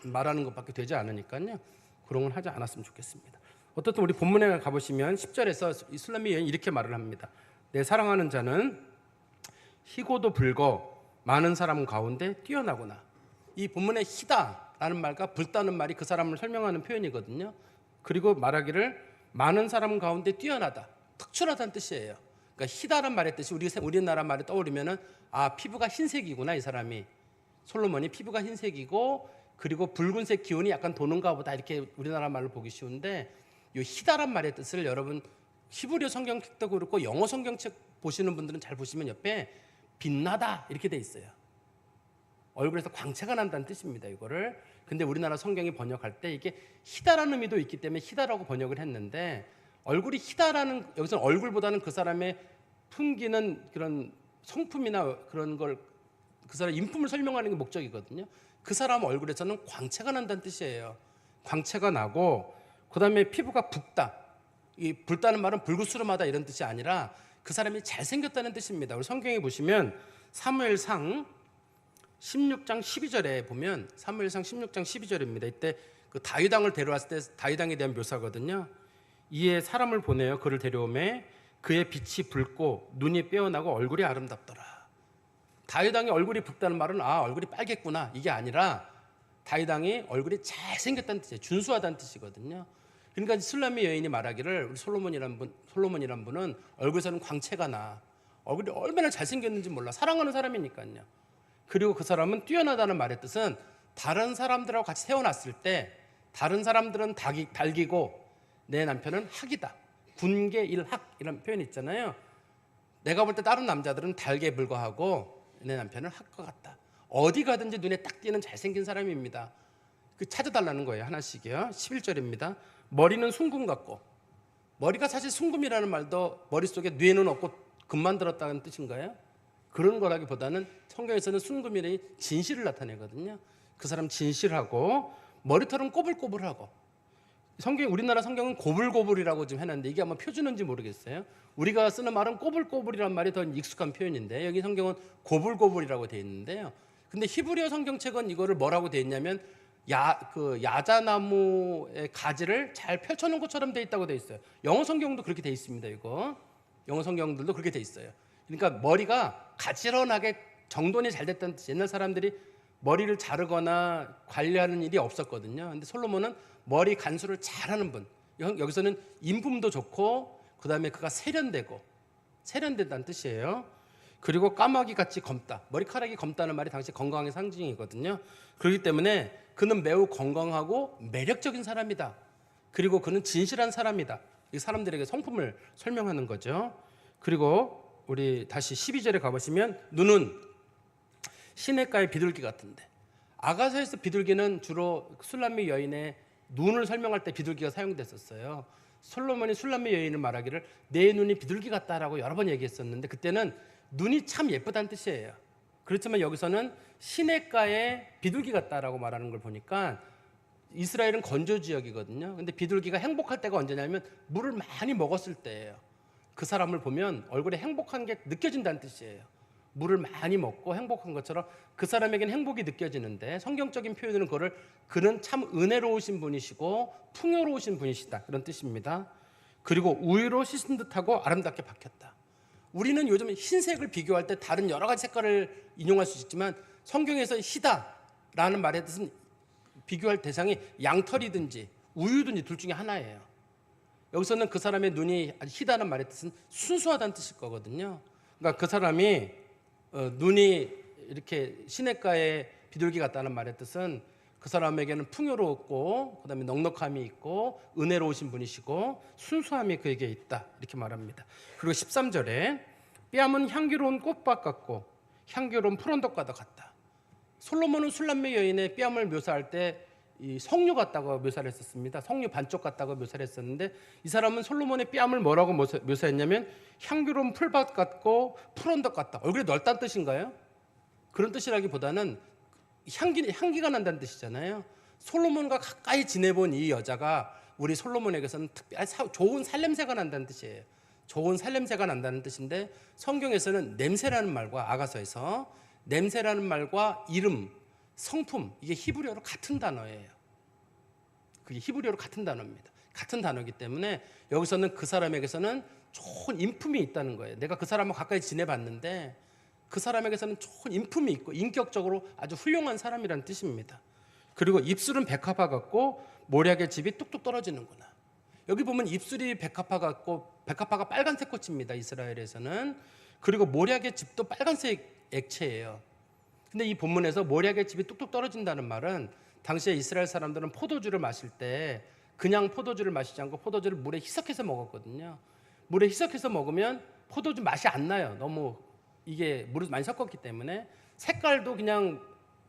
말하는 것밖에 되지 않으니까요. 그런 건 하지 않았으면 좋겠습니다. 어떻든 우리 본문에 가보시면 10절에서 이 술람미 여인이 이렇게 말을 합니다. 내 사랑하는 자는 희고도 붉어 많은 사람 가운데 뛰어나구나. 이 본문의 희다라는 말과 붉다는 말이 그 사람을 설명하는 표현이거든요. 그리고 말하기를 많은 사람 가운데 뛰어나다, 특출하다는 뜻이에요. 그러니까 희다란 말의 뜻이 우리나라 말에 떠오르면은 피부가 흰색이구나. 이 사람이, 솔로몬이 피부가 흰색이고 그리고 붉은색 기운이 약간 도는가 보다, 이렇게 우리나라 말로 보기 쉬운데, 이 희다란 말의 뜻을 여러분 히브리어 성경책도 그렇고 영어 성경책 보시는 분들은 잘 보시면 옆에 빛나다 이렇게 돼 있어요. 얼굴에서 광채가 난다는 뜻입니다, 이거를. 근데 우리나라 성경이 번역할 때 이게 희다라는 의미도 있기 때문에 희다라고 번역을 했는데, 얼굴이 희다라는, 여기서는 얼굴보다는 그 사람의 풍기는 그런 성품이나 그런 걸, 그 사람의 인품을 설명하는 게 목적이거든요. 그 사람 얼굴에서는 광채가 난다는 뜻이에요. 광채가 나고, 그 다음에 피부가 붉다. 이 붉다는 말은 붉으스름하다 이런 뜻이 아니라 그 사람이 잘생겼다는 뜻입니다. 우리 성경에 보시면 사무엘상 16장 12절에 보면, 사무엘상 16장 12절입니다. 이때 그 다윗 왕을 데려왔을 때 다윗 왕에 대한 묘사거든요. 이에 사람을 보내어 그를 데려오매 그의 빛이 붉고 눈이 빼어나고 얼굴이 아름답더라. 다윗 왕의 얼굴이 붉다는 말은 얼굴이 빨겠구나 이게 아니라 다윗 왕이 얼굴이 잘생겼다는 뜻이에요. 준수하다는 뜻이거든요. 그러니까 술람미 여인이 말하기를, 우리 솔로몬이란 분은 얼굴에서는 광채가 나, 얼굴이 얼마나 잘생겼는지 몰라. 사랑하는 사람이니까요. 그리고 그 사람은 뛰어나다는 말의 뜻은 다른 사람들하고 같이 태어났을 때 다른 사람들은 닭이고 내 남편은 학이다. 군계일학 이런 표현이 있잖아요. 내가 볼 때 다른 남자들은 달게 불과하고 내 남편은 학과 같다. 어디 가든지 눈에 딱 띄는 잘생긴 사람입니다. 그 찾아달라는 거예요. 하나씩이요. 11절입니다. 머리는 숭금 같고, 머리가 사실 숭금이라는 말도 머릿속에 뇌는 없고 금만 들었다는 뜻인가요? 그런 거라기보다는 성경에서는 숭금이라니 진실을 나타내거든요. 그 사람 진실하고 머리털은 꼬불꼬불하고, 우리나라 성경은 고불고불이라고 좀 해놨는데 이게 아마 표준인지 모르겠어요. 우리가 쓰는 말은 꼬불꼬불이란 말이 더 익숙한 표현인데 여기 성경은 고불고불이라고 되어 있는데요. 근데 히브리어 성경책은 이거를 뭐라고 되어 있냐면 야자나무의 가지를 잘 펼쳐놓은 것처럼 되어 있다고 되어 있어요. 영어 성경도 그렇게 되어 있습니다. 이거 영어 성경들도 그렇게 되어 있어요. 그러니까 머리가 가지런하게 정돈이 잘 됐다는 뜻. 옛날 사람들이 머리를 자르거나 관리하는 일이 없었거든요. 근데 솔로몬은 머리 간수를 잘하는 분. 여기서는 인품도 좋고 그다음에 그가 세련된다는 뜻이에요. 그리고 까마귀 같이 검다. 머리카락이 검다는 말이 당시 건강의 상징이거든요. 그렇기 때문에 그는 매우 건강하고 매력적인 사람이다. 그리고 그는 진실한 사람이다. 이 사람들에게 성품을 설명하는 거죠. 그리고 우리 다시 12절에 가보시면 눈은 시냇가의 비둘기 같은데, 아가서에서 비둘기는 주로 술람미 여인의 눈을 설명할 때 비둘기가 사용됐었어요. 솔로몬이 술람미 여인을 말하기를 내 눈이 비둘기 같다라고 여러 번 얘기했었는데 그때는 눈이 참 예쁘다는 뜻이에요. 그렇지만 여기서는 시냇가의 비둘기 같다라고 말하는 걸 보니까 이스라엘은 건조 지역이거든요. 근데 비둘기가 행복할 때가 언제냐면 물을 많이 먹었을 때예요. 그 사람을 보면 얼굴에 행복한 게 느껴진다는 뜻이에요. 물을 많이 먹고 행복한 것처럼 그 사람에게는 행복이 느껴지는데, 성경적인 표현으로는 그는 참 은혜로우신 분이시고 풍요로우신 분이시다, 그런 뜻입니다. 그리고 우유로 씻은 듯하고 아름답게 박혔다. 우리는 요즘 흰색을 비교할 때 다른 여러 가지 색깔을 인용할 수 있지만 성경에서 희다라는 말의 뜻은 비교할 대상이 양털이든지 우유든지 둘 중에 하나예요. 여기서는 그 사람의 눈이 희다는 말의 뜻은 순수하다는 뜻일 거거든요. 그러니까 그 사람이 눈이 이렇게 시냇가에 비둘기 같다는 말의 뜻은 그 사람에게는 풍요롭고 그다음에 넉넉함이 있고 은혜로우신 분이시고 순수함이 그에게 있다, 이렇게 말합니다. 그리고 13절에 뺨은 향기로운 꽃밭 같고 향기로운 푸른덕과 같다. 솔로몬은 술람미 여인의 뺨을 묘사할 때 이 석류 같다고 묘사를 했었습니다. 석류 반쪽 같다고 묘사를 했었는데 이 사람은 솔로몬의 뺨을 뭐라고 묘사했냐면 향기로운 풀밭 같고 푸른덕 같다. 얼굴이 넓다는 뜻인가요? 그런 뜻이라기보다는 향기가 난다는 뜻이잖아요. 솔로몬과 가까이 지내본 이 여자가 우리 솔로몬에게서는 특별히 좋은 살냄새가 난다는 뜻이에요. 좋은 살냄새가 난다는 뜻인데 성경에서는 냄새라는 말과, 아가서에서 냄새라는 말과 이름, 성품, 이게 히브리어로 같은 단어예요. 그게 히브리어로 같은 단어입니다. 같은 단어이기 때문에 여기서는 그 사람에게서는 좋은 인품이 있다는 거예요. 내가 그 사람과 가까이 지내봤는데 그 사람에게서는 좋은 인품이 있고 인격적으로 아주 훌륭한 사람이라는 뜻입니다. 그리고 입술은 백합화 같고 모략의 즙이 뚝뚝 떨어지는구나. 여기 보면 입술이 백합화 같고 백합화가 빨간색 꽃입니다. 이스라엘에서는. 그리고 모략의 즙도 빨간색 액체예요. 근데 이 본문에서 모략의 즙이 뚝뚝 떨어진다는 말은 당시에 이스라엘 사람들은 포도주를 마실 때 그냥 포도주를 마시지 않고 포도주를 물에 희석해서 먹었거든요. 물에 희석해서 먹으면 포도주 맛이 안 나요. 너무 이게 물을 많이 섞었기 때문에 색깔도 그냥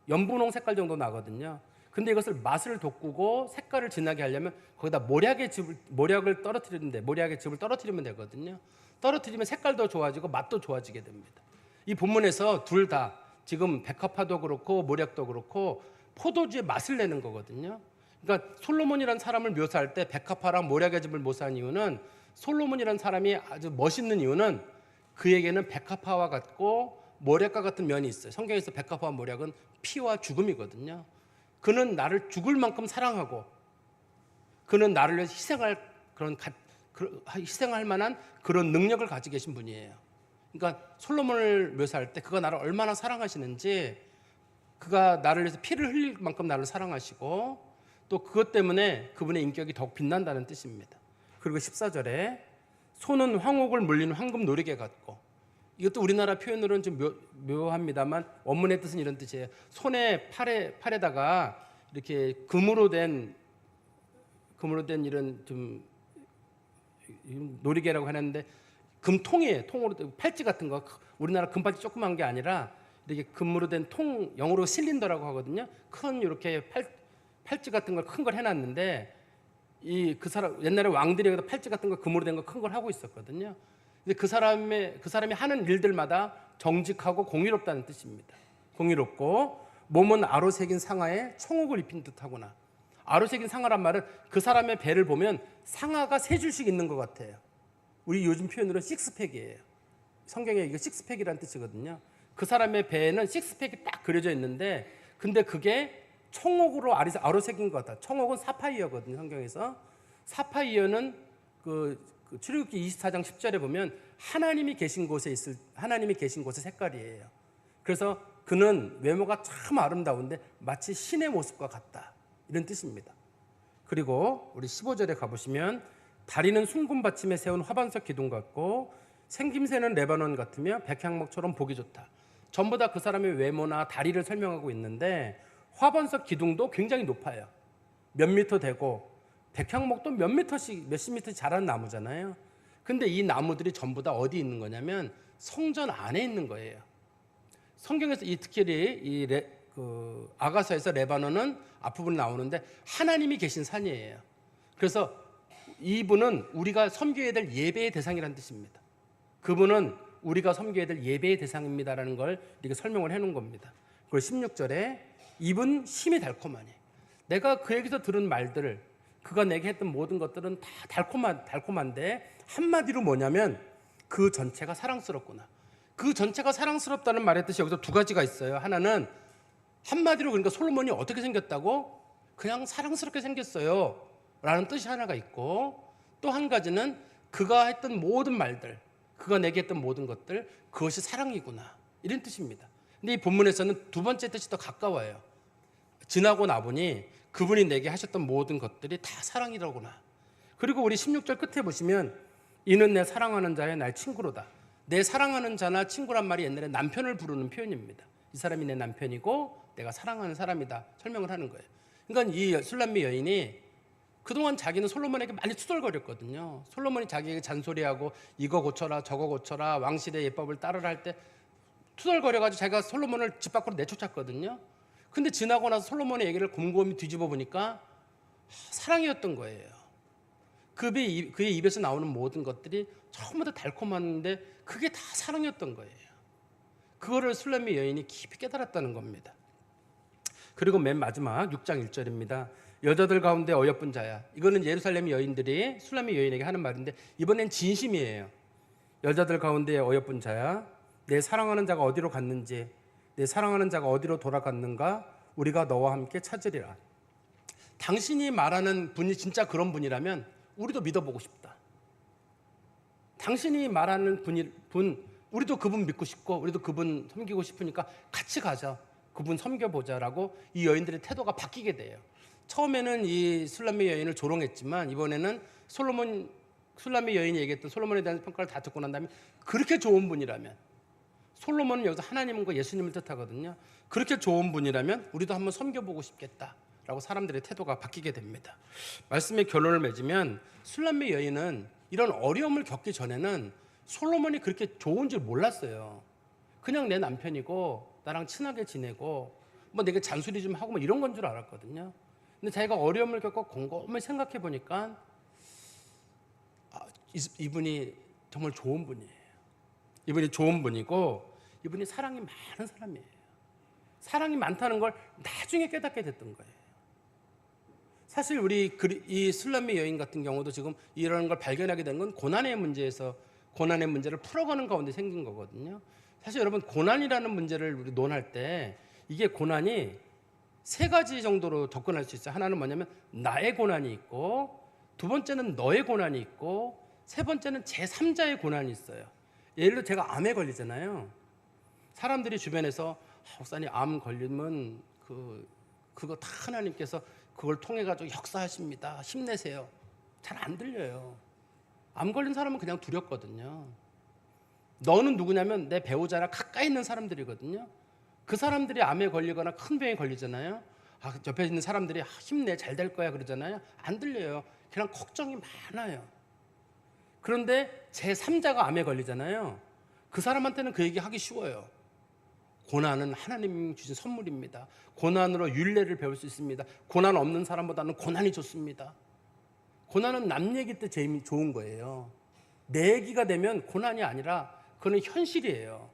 연분홍 색깔 정도 나거든요. 근데 이것을 맛을 돋구고 색깔을 진하게 하려면 거기다 모략을 떨어뜨리는데 모략의 즙을 떨어뜨리면 되거든요. 떨어뜨리면 색깔도 좋아지고 맛도 좋아지게 됩니다. 이 본문에서 둘 다 지금 백합화도 그렇고 모략도 그렇고 포도주의 맛을 내는 거거든요. 그러니까 솔로몬이라는 사람을 묘사할 때 백합화랑 모략의 즙을 묘사한 이유는 솔로몬이라는 사람이 아주 멋있는 이유는 그에게는 백합화와 같고 모략과 같은 면이 있어요. 성경에서 백합화와 모략은 피와 죽음이거든요. 그는 나를 죽을 만큼 사랑하고 그는 나를 위해서 희생할 만한 그런 능력을 가지고 계신 분이에요. 그러니까 솔로몬을 묘사할 때 그가 나를 얼마나 사랑하시는지 그가 나를 위해서 피를 흘릴 만큼 나를 사랑하시고 또 그것 때문에 그분의 인격이 더욱 빛난다는 뜻입니다. 그리고 14절에 손은 황옥을 물리는 황금 노리개 같고 이것도 우리나라 표현으로는 좀 묘합니다만 원문의 뜻은 이런 뜻이에요. 손에 팔에다가 이렇게 금으로 된 이런 좀 노리개라고 하는데 금통이에요. 통으로 팔찌 같은 거. 우리나라 금팔찌 조그만 게 아니라 이렇게 금으로 된 통, 영어로 실린더라고 하거든요. 큰 이렇게 팔찌 같은 걸 큰 걸 해놨는데 그 사람 옛날에 왕들이 팔찌 같은 거 금으로 된 거 큰 걸 하고 있었거든요. 근데 그 사람이 하는 일들마다 정직하고 공의롭다는 뜻입니다. 공의롭고 몸은 아로 새긴 상아에 청옥을 입힌 듯하구나. 아로 새긴 상아란 말은 그 사람의 배를 보면 상아가 세 줄씩 있는 것 같아요. 우리 요즘 표현으로 식스팩이에요. 성경에 이거 식스팩이라는 뜻이거든요. 그 사람의 배에는 식스팩이 딱 그려져 있는데 근데 그게 청옥으로 아로 새긴 것 같다. 청옥은 사파이어거든요. 성경에서. 사파이어는 출애굽기 24장 10절에 보면 하나님이 계신 곳의 색깔이에요. 그래서 그는 외모가 참 아름다운데 마치 신의 모습과 같다. 이런 뜻입니다. 그리고 우리 15절에 가보시면 다리는 숭금 받침에 세운 화반석 기둥 같고 생김새는 레바논 같으며 백향목처럼 보기 좋다. 전부 다 그 사람의 외모나 다리를 설명하고 있는데 화반석 기둥도 굉장히 높아요. 몇 미터 되고 백향목도 몇십 미터씩 자라는 나무잖아요. 근데 이 나무들이 전부 다 어디 있는 거냐면 성전 안에 있는 거예요. 성경에서 특히 아가서에서 레바논은 앞부분에 나오는데 하나님이 계신 산이에요. 그래서 이분은 우리가 섬겨야 될 예배의 대상이라는 뜻입니다. 그분은 우리가 섬겨야 될 예배의 대상입니다라는 걸 이렇게 설명을 해놓은 겁니다. 그리고 16절에 입은 심히 달콤하니 내가 그에게서 들은 말들을 그가 내게 했던 모든 것들은 다 달콤한데 한마디로 뭐냐면 그 전체가 사랑스럽구나. 그 전체가 사랑스럽다는 말의 뜻이 여기서 두 가지가 있어요. 하나는 한마디로 그러니까 솔로몬이 어떻게 생겼다고? 그냥 사랑스럽게 생겼어요 라는 뜻이 하나가 있고 또 한 가지는 그가 했던 모든 말들 그가 내게 했던 모든 것들 그것이 사랑이구나 이런 뜻입니다. 근데 이 본문에서는 두 번째 뜻이 더 가까워요. 지나고 나보니 그분이 내게 하셨던 모든 것들이 다 사랑이라구나. 그리고 우리 16절 끝에 보시면 이는 내 사랑하는 자의 나의 친구로다. 내 사랑하는 자나 친구란 말이 옛날에 남편을 부르는 표현입니다. 이 사람이 내 남편이고 내가 사랑하는 사람이다 설명을 하는 거예요. 그러니까 이 술람미 여인이 그동안 자기는 솔로몬에게 많이 투덜거렸거든요. 솔로몬이 자기에게 잔소리하고 이거 고쳐라 저거 고쳐라 왕실의 예법을 따르라 할 때 투덜거려가지고 자기가 솔로몬을 집 밖으로 내쫓았거든요. 근데 지나고 나서 솔로몬의 얘기를 곰곰이 뒤집어 보니까 사랑이었던 거예요. 그의 입에서 나오는 모든 것들이 전부 다 달콤한데 그게 다 사랑이었던 거예요. 그거를 술람미 여인이 깊이 깨달았다는 겁니다. 그리고 맨 마지막 6장 1절입니다. 여자들 가운데 어여쁜 자야. 이거는 예루살렘 여인들이 술람미 여인에게 하는 말인데 이번엔 진심이에요. 여자들 가운데 어여쁜 자야. 내 사랑하는 자가 어디로 갔는지 내 사랑하는 자가 어디로 돌아갔는가 우리가 너와 함께 찾으리라. 당신이 말하는 분이 진짜 그런 분이라면 우리도 믿어보고 싶다. 당신이 말하는 분 우리도 그분 믿고 싶고 우리도 그분 섬기고 싶으니까 같이 가자. 그분 섬겨보자라고 이 여인들의 태도가 바뀌게 돼요. 처음에는 이 술람미 여인을 조롱했지만 이번에는 술람미 여인이 얘기했던 솔로몬에 대한 평가를 다 듣고 난 다음에 그렇게 좋은 분이라면, 솔로몬은 여기서 하나님과 예수님을 뜻하거든요. 그렇게 좋은 분이라면 우리도 한번 섬겨보고 싶겠다라고 사람들의 태도가 바뀌게 됩니다. 말씀의 결론을 맺으면 술람미 여인은 이런 어려움을 겪기 전에는 솔로몬이 그렇게 좋은 줄 몰랐어요. 그냥 내 남편이고 나랑 친하게 지내고 뭐 내가 잔소리 좀 하고 뭐 이런 건 줄 알았거든요. 근데 자기가 어려움을 겪고 곰곰이 생각해 보니까 이분이 정말 좋은 분이에요. 이분이 좋은 분이고 이분이 사랑이 많은 사람이에요. 사랑이 많다는 걸 나중에 깨닫게 됐던 거예요. 사실 우리 이 술람미 여인 같은 경우도 지금 이런 걸 발견하게 된 건 고난의 문제를 풀어가는 가운데 생긴 거거든요. 사실 여러분, 고난이라는 문제를 우리 논할 때 이게 고난이 세 가지 정도로 접근할 수 있어요. 하나는 뭐냐면 나의 고난이 있고, 두 번째는 너의 고난이 있고, 세 번째는 제3자의 고난이 있어요. 예를 들어 제가 암에 걸리잖아요. 사람들이 주변에서 목사님 암 걸리면 그거 다 하나님께서 그걸 통해 가지고 역사하십니다. 힘내세요. 잘 안 들려요. 암 걸린 사람은 그냥 두렵거든요. 너는 누구냐면 내 배우자나 가까이 있는 사람들이거든요. 그 사람들이 암에 걸리거나 큰 병에 걸리잖아요. 옆에 있는 사람들이 힘내, 잘 될 거야 그러잖아요. 안 들려요. 그냥 걱정이 많아요. 그런데 제3자가 암에 걸리잖아요. 그 사람한테는 그 얘기 하기 쉬워요. 고난은 하나님 주신 선물입니다. 고난으로 율례를 배울 수 있습니다. 고난 없는 사람보다는 고난이 좋습니다. 고난은 남 얘기 때 제일 좋은 거예요. 내 얘기가 되면 고난이 아니라 그건 현실이에요.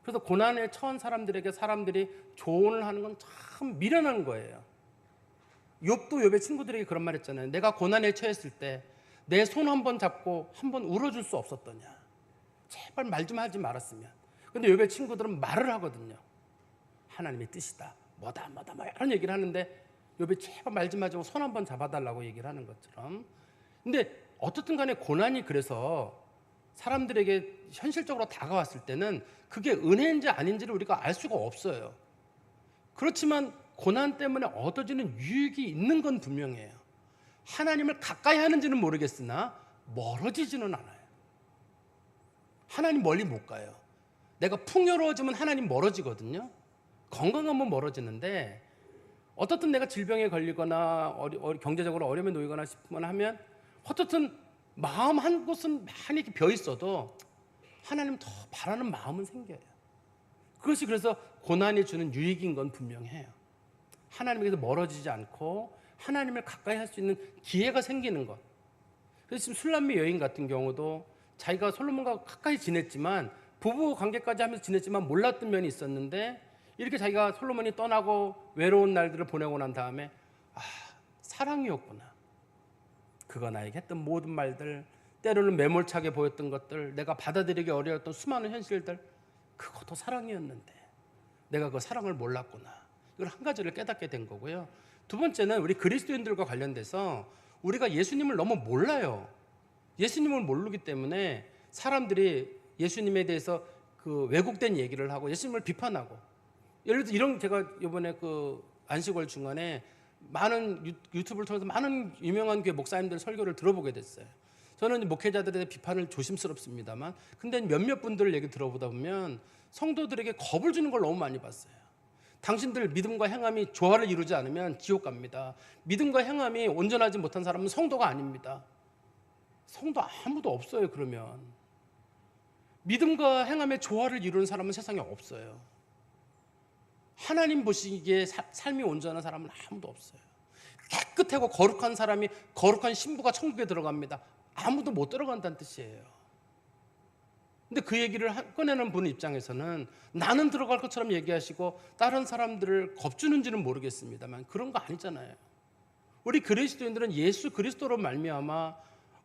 그래서 고난에 처한 사람들에게 사람들이 조언을 하는 건 참 미련한 거예요. 욥도 욥의 친구들에게 그런 말 했잖아요. 내가 고난에 처했을 때 내 손 한 번 잡고 한 번 울어줄 수 없었더냐. 제발 말 좀 하지 말았으면. 근데 욥의 친구들은 말을 하거든요. 하나님의 뜻이다. 뭐다 이런 얘기를 하는데 욥이 제발 말 좀 하지 마, 손 한 번 잡아달라고 얘기를 하는 것처럼. 근데 어떻든 간에 고난이 그래서 사람들에게 현실적으로 다가왔을 때는 그게 은혜인지 아닌지를 우리가 알 수가 없어요. 그렇지만 고난 때문에 얻어지는 유익이 있는 건 분명해요. 하나님을 가까이 하는지는 모르겠으나 멀어지지는 않아요. 하나님 멀리 못 가요. 내가 풍요로워지면 하나님 멀어지거든요. 건강하면 멀어지는데 어떻든 내가 질병에 걸리거나 경제적으로 어려움에 놓이거나 싶으면 하면 어떻든 마음 한 곳은 많이 이렇게 비어 있어도 하나님 더 바라는 마음은 생겨요. 그것이 그래서 고난이 주는 유익인 건 분명해요. 하나님에게서 멀어지지 않고 하나님을 가까이 할 수 있는 기회가 생기는 것. 그래서 지금 술람미 여인 같은 경우도 자기가 솔로몬과 가까이 지냈지만 부부 관계까지 하면서 지냈지만 몰랐던 면이 있었는데 이렇게 자기가 솔로몬이 떠나고 외로운 날들을 보내고 난 다음에 사랑이었구나. 그가 나에게 했던 모든 말들, 때로는 매몰차게 보였던 것들, 내가 받아들이기 어려웠던 수많은 현실들, 그것도 사랑이었는데 내가 그 사랑을 몰랐구나. 이걸 한 가지를 깨닫게 된 거고요. 두 번째는 우리 그리스도인들과 관련돼서 우리가 예수님을 너무 몰라요. 예수님을 모르기 때문에 사람들이 예수님에 대해서 그 왜곡된 얘기를 하고 예수님을 비판하고, 예를 들어 이런, 제가 이번에 그 안식월 중간에 많은 유튜브를 통해서 많은 유명한 교회 목사님들 설교를 들어보게 됐어요. 저는 목회자들의 비판을 조심스럽습니다만, 근데 몇몇 분들 얘기 들어보다 보면 성도들에게 겁을 주는 걸 너무 많이 봤어요. 당신들 믿음과 행함이 조화를 이루지 않으면 지옥 갑니다. 믿음과 행함이 온전하지 못한 사람은 성도가 아닙니다. 성도 아무도 없어요. 그러면 믿음과 행함의 조화를 이루는 사람은 세상에 없어요. 하나님 보시기에 삶이 온전한 사람은 아무도 없어요. 깨끗하고 거룩한 사람이, 거룩한 신부가 천국에 들어갑니다. 아무도 못 들어간다는 뜻이에요. 근데 그 얘기를 꺼내는 분 입장에서는 나는 들어갈 것처럼 얘기하시고 다른 사람들을 겁주는지는 모르겠습니다만 그런 거 아니잖아요. 우리 그리스도인들은 예수 그리스도로 말미암아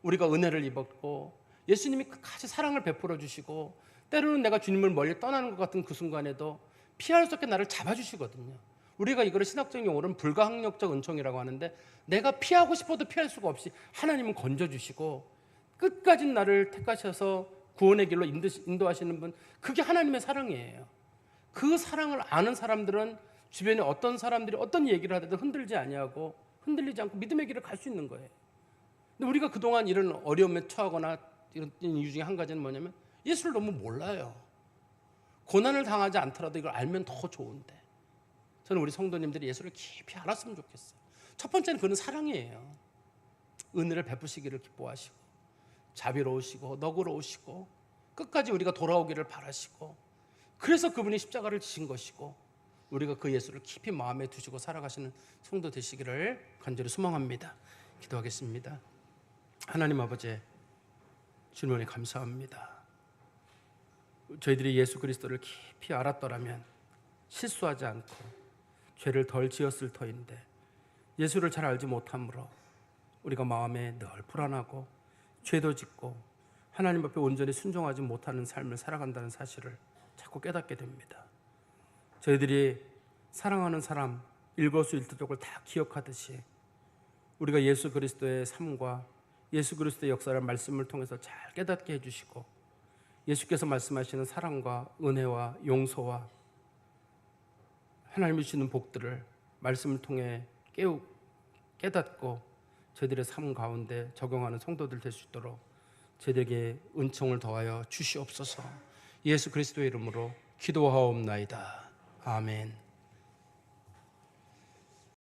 우리가 은혜를 입었고, 예수님이 끝까지 사랑을 베풀어 주시고, 때로는 내가 주님을 멀리 떠나는 것 같은 그 순간에도 피할 수 없게 나를 잡아주시거든요. 우리가 이거를 신학적 용어로는 불가항력적 은총이라고 하는데, 내가 피하고 싶어도 피할 수가 없이 하나님은 건져주시고 끝까지 나를 택하셔서 구원의 길로 인도하시는 분, 그게 하나님의 사랑이에요. 그 사랑을 아는 사람들은 주변에 어떤 사람들이 어떤 얘기를 하든 흔들리지 않고 믿음의 길을 갈 수 있는 거예요. 근데 우리가 그동안 이런 어려움에 처하거나 이런 이유 중에 한 가지는 뭐냐면 예수를 너무 몰라요. 고난을 당하지 않더라도 이걸 알면 더 좋은데, 저는 우리 성도님들이 예수를 깊이 알았으면 좋겠어요. 첫 번째는 그는 사랑이에요. 은혜를 베푸시기를 기뻐하시고 자비로우시고 너그러우시고 끝까지 우리가 돌아오기를 바라시고, 그래서 그분이 십자가를 지신 것이고 우리가 그 예수를 깊이 마음에 두시고 살아가시는 성도 되시기를 간절히 소망합니다. 기도하겠습니다. 하나님 아버지, 주님을 감사합니다. 저희들이 예수 그리스도를 깊이 알았더라면 실수하지 않고 죄를 덜 지었을 터인데, 예수를 잘 알지 못함으로 우리가 마음에 늘 불안하고 죄도 짓고 하나님 앞에 온전히 순종하지 못하는 삶을 살아간다는 사실을 자꾸 깨닫게 됩니다. 저희들이 사랑하는 사람 일거수일투족을 다 기억하듯이 우리가 예수 그리스도의 삶과 예수 그리스도의 역사를 말씀을 통해서 잘 깨닫게 해주시고, 예수께서 말씀하시는 사랑과 은혜와 용서와 하나님이 주시는 복들을 말씀을 통해 깨닫고 저희들의 삶 가운데 적용하는 성도들 될 수 있도록 저희들에게 은총을 더하여 주시옵소서. 예수 그리스도의 이름으로 기도하옵나이다. 아멘.